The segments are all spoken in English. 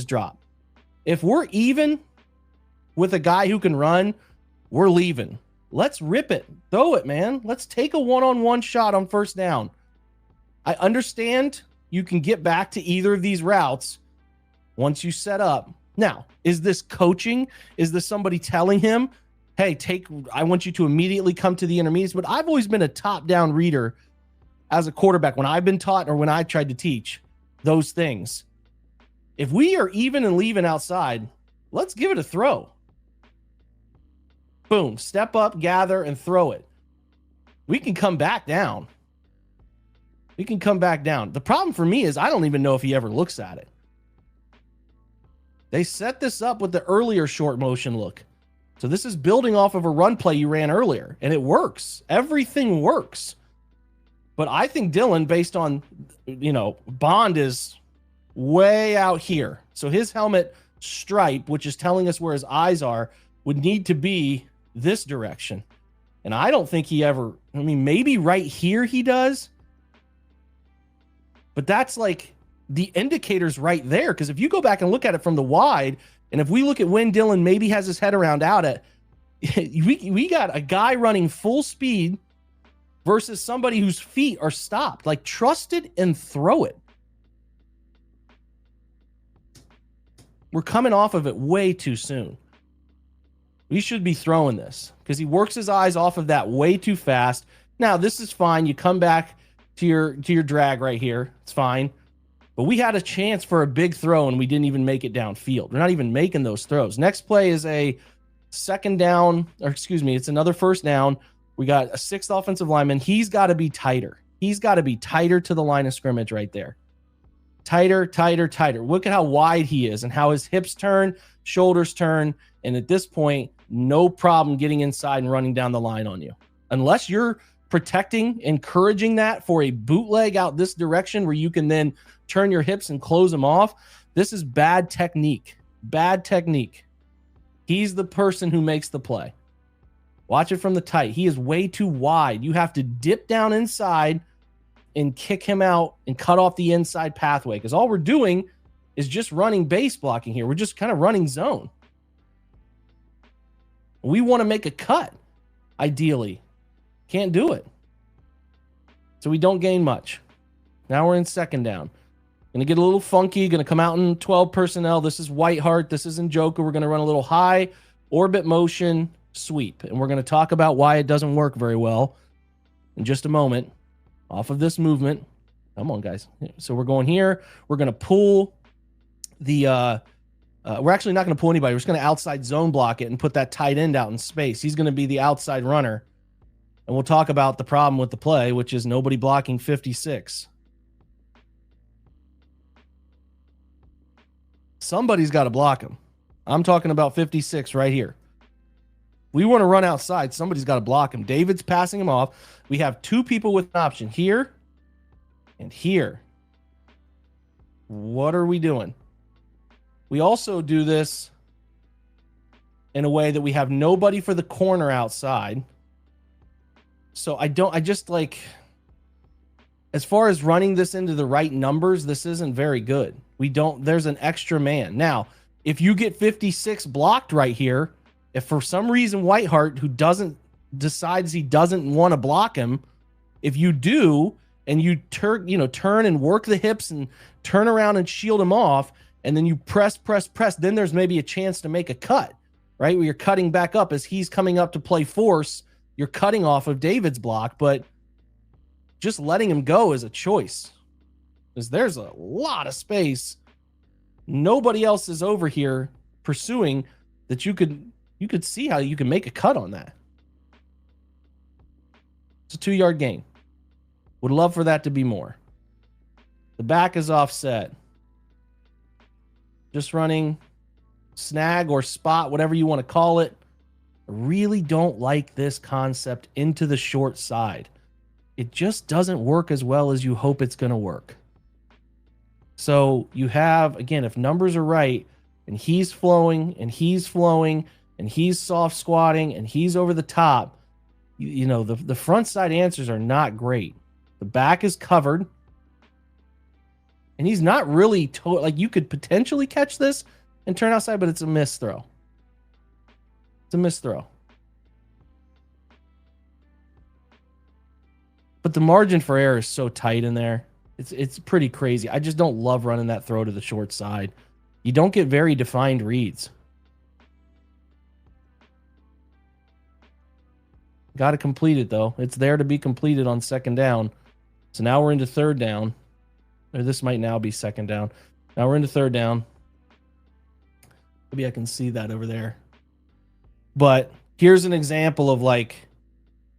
drop. If we're even with a guy who can run, we're leaving. Let's rip it. Throw it, man. Let's take a one-on-one shot on first down. I understand you can get back to either of these routes once you set up. Now, is this coaching? Is this somebody telling him, hey, I want you to immediately come to the intermediates? But I've always been a top-down reader as a quarterback when I've been taught or when I tried to teach those things. If we are even and leaving outside, let's give it a throw. Boom, step up, gather, and throw it. We can come back down. The problem for me is I don't even know if he ever looks at it. They set this up with the earlier short motion look. So this is building off of a run play you ran earlier, and it works. Everything works. But I think Dylan, based on, Bond is way out here. So his helmet stripe, which is telling us where his eyes are, would need to be this direction. And I don't think he ever, maybe right here he does. But that's like the indicator's right there. Because if you go back and look at it from the wide, and if we look at when Dylan maybe has his head around out at, we got a guy running full speed versus somebody whose feet are stopped. Like, trust it and throw it. We're coming off of it way too soon. We should be throwing this because he works his eyes off of that way too fast. Now, this is fine. You come back to your drag right here. It's fine. But we had a chance for a big throw, and we didn't even make it downfield. We're not even making those throws. Next play is a second down, it's another first down. We got a sixth offensive lineman. He's got to be tighter. He's got to be tighter to the line of scrimmage right there. Tighter. Look at how wide he is and how his hips turn, shoulders turn. And at this point, no problem getting inside and running down the line on you. Unless you're protecting, encouraging that for a bootleg out this direction where you can then turn your hips and close them off. This is bad technique. He's the person who makes the play. Watch it from the tight. He is way too wide. You have to dip down inside and kick him out and cut off the inside pathway, because all we're doing is just running base blocking here. We're just kind of running zone. We want to make a cut, ideally. Can't do it. So we don't gain much. Now we're in second down. Going to get a little funky. Going to come out in 12 personnel. This is Whiteheart. This is Njoku. We're going to run a little high orbit motion sweep. And we're going to talk about why it doesn't work very well in just a moment off of this movement. Come on, guys. So we're going here. We're going to pull the... we're actually not going to pull anybody. We're just going to outside zone block it and put that tight end out in space. He's going to be the outside runner. And we'll talk about the problem with the play, which is nobody blocking 56. Somebody's got to block him. I'm talking about 56 right here. We want to run outside. Somebody's got to block him. David's passing him off. We have two people with an option here and here. What are we doing? We also do this in a way that we have nobody for the corner outside. So as far as running this into the right numbers, this isn't very good. There's an extra man. Now, if you get 56 blocked right here, if for some reason Whiteheart, who decides he doesn't want to block him, if you do, and you turn and work the hips and turn around and shield him off, and then you press, then there's maybe a chance to make a cut, right? Where you're cutting back up as he's coming up to play force. You're cutting off of David's block, but just letting him go is a choice because there's a lot of space. Nobody else is over here pursuing that. You could see how you can make a cut on that. It's a 2-yard gain. Would love for that to be more. The back is offset. Just running snag or spot, whatever you want to call it. I really don't like this concept into the short side. It just doesn't work as well as you hope it's going to work. So you have, again, if numbers are right and he's flowing and he's soft squatting and he's over the top, the front side answers are not great. The back is covered. And he's not really like you could potentially catch this and turn outside, but it's a missed throw. It's a missed throw. But the margin for error is so tight in there. It's pretty crazy. I just don't love running that throw to the short side. You don't get very defined reads. Got to complete it, though. It's there to be completed on second down. So now we're into third down. Or this might now be second down. Now we're into third down. Maybe I can see that over there. But here's an example of like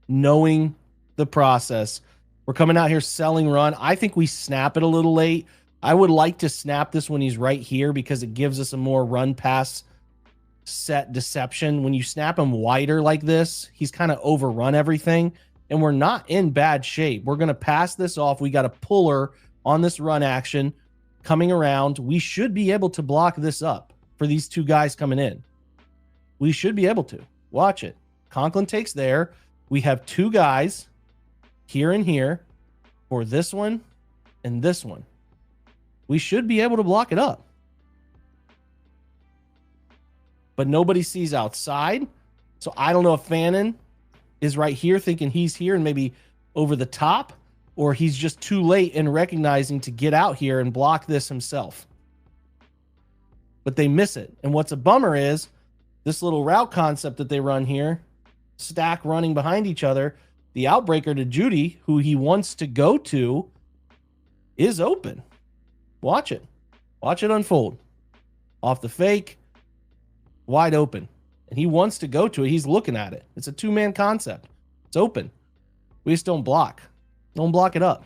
knowing the process. We're coming out here selling run. I think we snap it a little late. I would like to snap this when he's right here because it gives us a more run pass set deception. When you snap him wider like this, he's kind of overrun everything, and we're not in bad shape. We're going to pass this off. We got a puller on this run action coming around. We should be able to block this up for these two guys coming in. We should be able to. Watch it. Conklin takes there. We have two guys here and here for this one and this one. We should be able to block it up. But nobody sees outside. So I don't know if Fannin is right here thinking he's here and maybe over the top, or he's just too late in recognizing to get out here and block this himself. But they miss it. And what's a bummer is this little route concept that they run here, stack running behind each other, the outbreaker to Judy, who he wants to go to, is open. Watch it. Watch it unfold. Off the fake, wide open. And he wants to go to it. He's looking at it. It's a two-man concept. It's open. We just don't block. Don't block it up.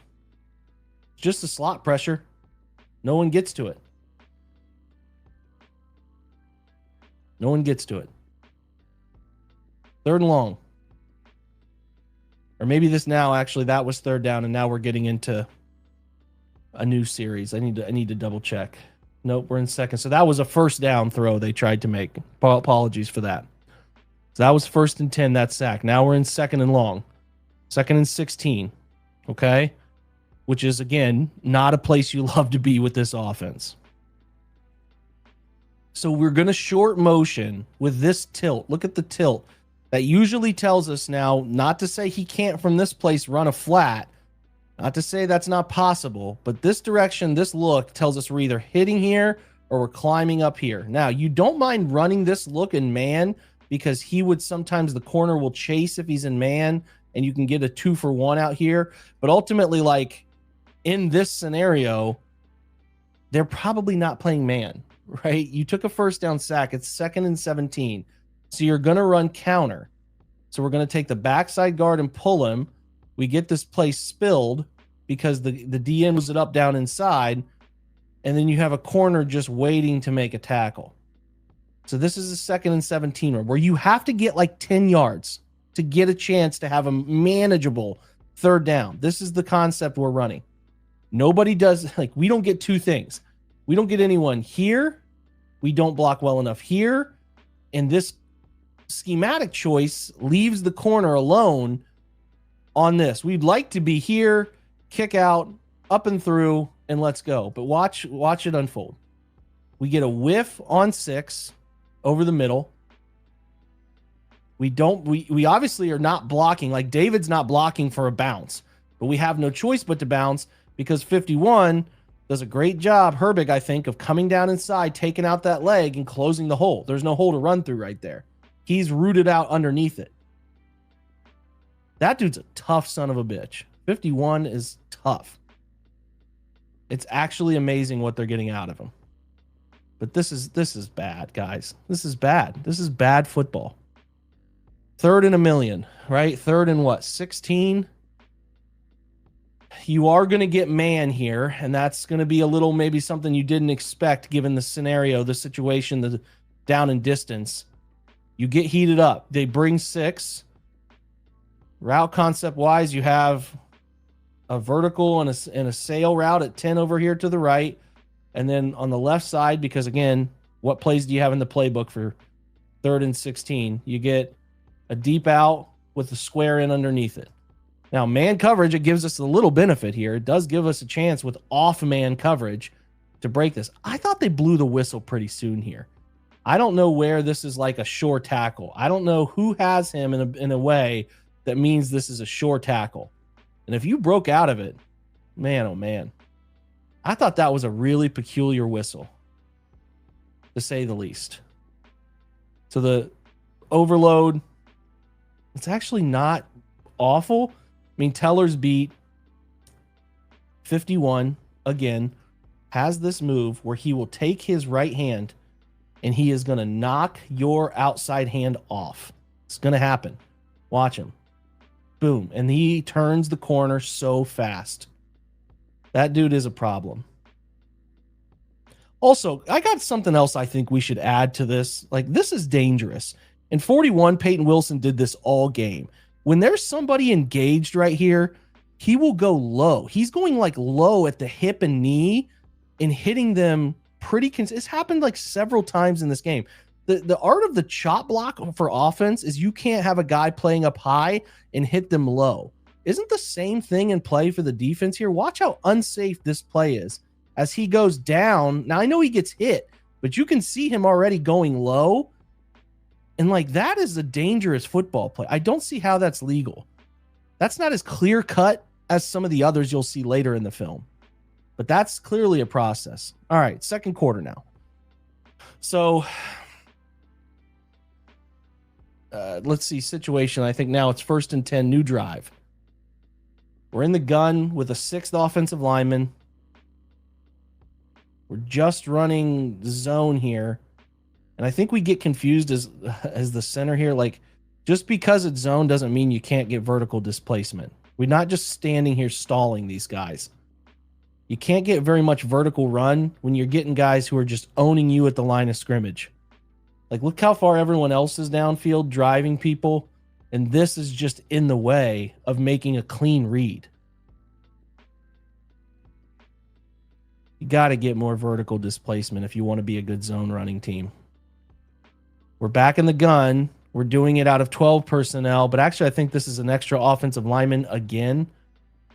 It's just a slot pressure. No one gets to it. No one gets to it. Third and long. Or maybe this now, actually, that was third down, and now we're getting into a new series. I need to double check. Nope, we're in second. So that was a first down throw they tried to make. Apologies for that. So that was 1st and 10, that sack. Now we're in second and long. 2nd and 16. Okay? Which is, again, not a place you love to be with this offense. So we're going to short motion with this tilt. Look at the tilt. That usually tells us now not to say he can't from this place run a flat. Not to say that's not possible, but this direction, this look tells us we're either hitting here or we're climbing up here. Now, you don't mind running this look in man because he would sometimes, the corner will chase if he's in man and you can get a 2-for-1 out here. But ultimately, like in this scenario, they're probably not playing man, right? You took a first down sack. It's 2nd and 17. So you're going to run counter. So we're going to take the backside guard and pull him. We get this play spilled because the DN moves it up down inside. And then you have a corner just waiting to make a tackle. So this is a 2nd and 17 run where you have to get like 10 yards to get a chance to have a manageable third down. This is the concept we're running. Nobody does, like, we don't get two things. We don't get anyone here. We don't block well enough here. And this schematic choice leaves the corner alone on this. We'd like to be here, kick out, up and through, and let's go. But watch it unfold. We get a whiff on 6 over the middle. We obviously are not blocking. Like David's not blocking for a bounce, but we have no choice but to bounce because 51 does a great job, Herbig, I think, of coming down inside, taking out that leg and closing the hole. There's no hole to run through right there. He's rooted out underneath it. That dude's a tough son of a bitch. 51 is tough. It's actually amazing what they're getting out of him. But this is bad, guys. This is bad. This is bad football. 3rd and 1,000,000, right? 3rd and what? 16? You are going to get man here, and that's going to be a little maybe something you didn't expect given the scenario, the situation, the down and distance. You get heated up. They bring 6. Route concept-wise, you have a vertical and a sail route at 10 over here to the right. And then on the left side, because, again, what plays do you have in the playbook for 3rd and 16? You get a deep out with a square in underneath it. Now, man coverage, it gives us a little benefit here. It does give us a chance with off-man coverage to break this. I thought they blew the whistle pretty soon here. I don't know where this is like a sure tackle. I don't know who has him in a way that means this is a sure tackle. And if you broke out of it, man, oh man. I thought that was a really peculiar whistle, to say the least. So the overload, it's actually not awful. I mean, Teller's beat 51 again, has this move where he will take his right hand and he is going to knock your outside hand off. It's going to happen. Watch him. Boom. And he turns the corner so fast. That dude is a problem. Also, I got something else I think we should add to this. Like, this is dangerous. In 41, Peyton Wilson did this all game. When there's somebody engaged right here, he will go low. He's going like low at the hip and knee and hitting them pretty. It's happened like several times in this game. The art of the chop block for offense is you can't have a guy playing up high and hit them low. Isn't the same thing in play for the defense here? Watch how unsafe this play is as he goes down. Now, I know he gets hit, but you can see him already going low. And like, that is a dangerous football play. I don't see how that's legal. That's not as clear cut as some of the others you'll see later in the film, but that's clearly a process. All right, second quarter now. So let's see situation. I think now it's 1st and 10, new drive. We're in the gun with a 6th offensive lineman. We're just running zone here. And I think we get confused as the center here. Like, just because it's zone doesn't mean you can't get vertical displacement. We're not just standing here stalling these guys. You can't get very much vertical run when you're getting guys who are just owning you at the line of scrimmage. Like, look how far everyone else is downfield driving people. And this is just in the way of making a clean read. You got to get more vertical displacement if you want to be a good zone running team. We're back in the gun. We're doing it out of 12 personnel, but actually I think this is an extra offensive lineman again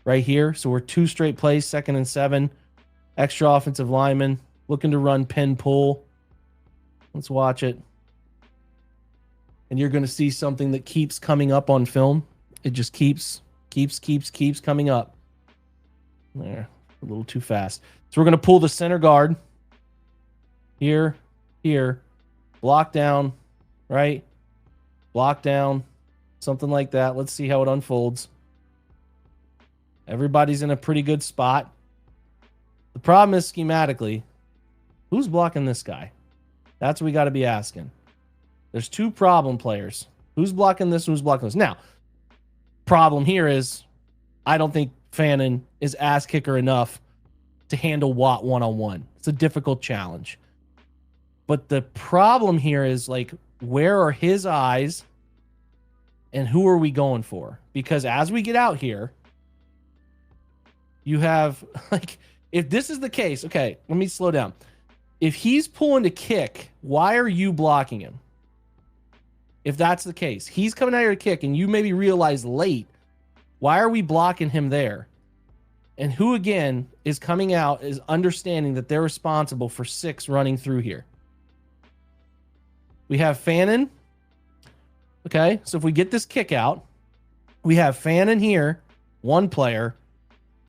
right here. So we're 2 straight plays, 2nd and 7, extra offensive lineman looking to run pin pull. Let's watch it. And you're going to see something that keeps coming up on film. It just keeps coming up. There, a little too fast. So we're going to pull the center guard. Here, block down, right? Block down, something like that. Let's see how it unfolds. Everybody's in a pretty good spot. The problem is schematically, who's blocking this guy? That's what we got to be asking. There's 2 problem players. Who's blocking this? Who's blocking this? Now, problem here is I don't think Fannin is ass kicker enough to handle Watt one-on-one. It's a difficult challenge. But the problem here is, like, where are his eyes and who are we going for? Because as we get out here, you have, like, if this is the case, okay, let me slow down. If he's pulling to kick, why are you blocking him? If that's the case, he's coming out here to kick and you maybe realize late, why are we blocking him there? And who, again, is coming out is understanding that they're responsible for 6 running through here. We have Fannin. Okay, so if we get this kick out, we have Fannin here, 1 player,